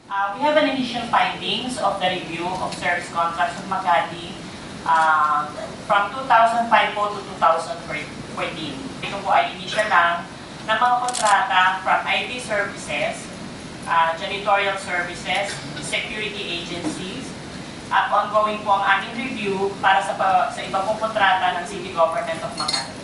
We have an initial findings of the review of service contracts with Makati from 2005 po to 2014. Ito po ay initial lang ng mga kontrata from IT services, janitorial services, security agencies, at ongoing po ang aming review para sa iba pong kontrata ng City Government of Makati.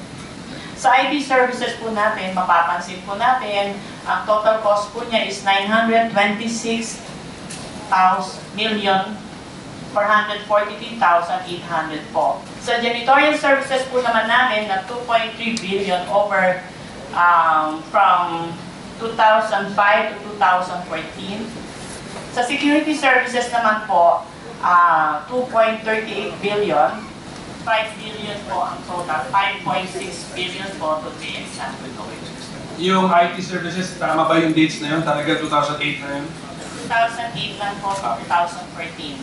Sa IT services po natin, mapapansin po natin, ang total cost po niya is 926,443,800 po. Sa janitorial services po naman namin na 2.3 billion over from 2005 to 2014. Sa security services naman po, 2.38 billion. 5 billion po ang total, 5.6 billion po to be exact. Yung IT services, tama ba yung dates na yun? Talaga 2008 na yun? 2008 lang po to 2014.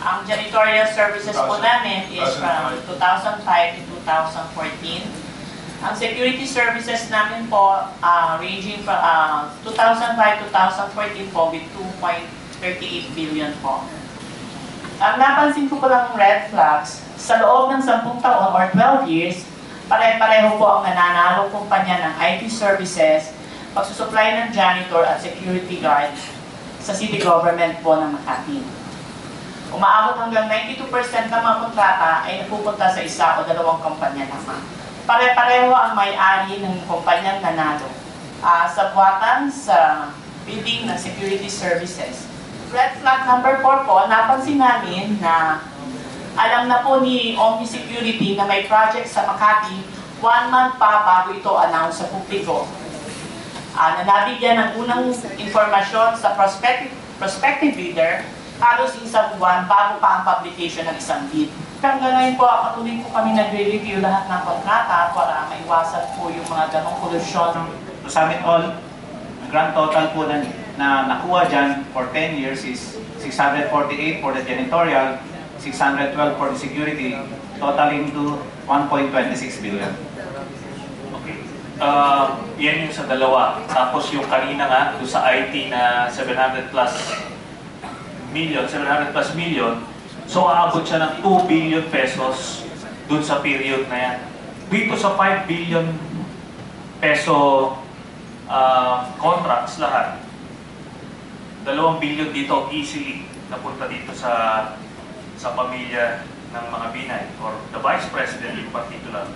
Ang janitorial services po namin is from 2005 to 2014. Ang security services namin po, ranging from 2005 to 2014 po with 2.38 billion po. Ang napansin ko lang red flags, sa loob ng 10 taon or 12 years, pare-pareho po ang nananalong kumpanya ng IT services, pagsusupply ng janitor at security guard sa city government po ng Makati. Umaabot hanggang 92% ng mga kontrata ay napupunta sa isa o dalawang kumpanya naman. Pare-pareho ang may-ari ng kumpanyang nanalo sa buwatan sa building ng security services. Red flag number 4 po, napansin namin na alam na po ni Omni Security na may project sa Makati 1 month pa bago ito announce sa publiko. Nabigyan ng unang informasyon sa prospective bidder halos isang buwan bago pa ang publication ng isang bid. Hanggang ngayon po, patuloy po kami nagre-review lahat ng kontrata para maiwasan po yung mga ganong kolusyon. Sa amin all, grand total po na nakuha dyan for 10 years is 648 for the janitorial, 612 for the security, totaling to 1.26 billion. Okay. Yan yung sa dalawa. Tapos yung kanina nga, doon sa IT na 700 plus million, so aabot siya ng 2 billion pesos doon sa period na yan. Dito sa 5 billion peso contracts lahat, 2 billion dito easily napunta dito sa pamilya ng mga Binay or the Vice President in particular.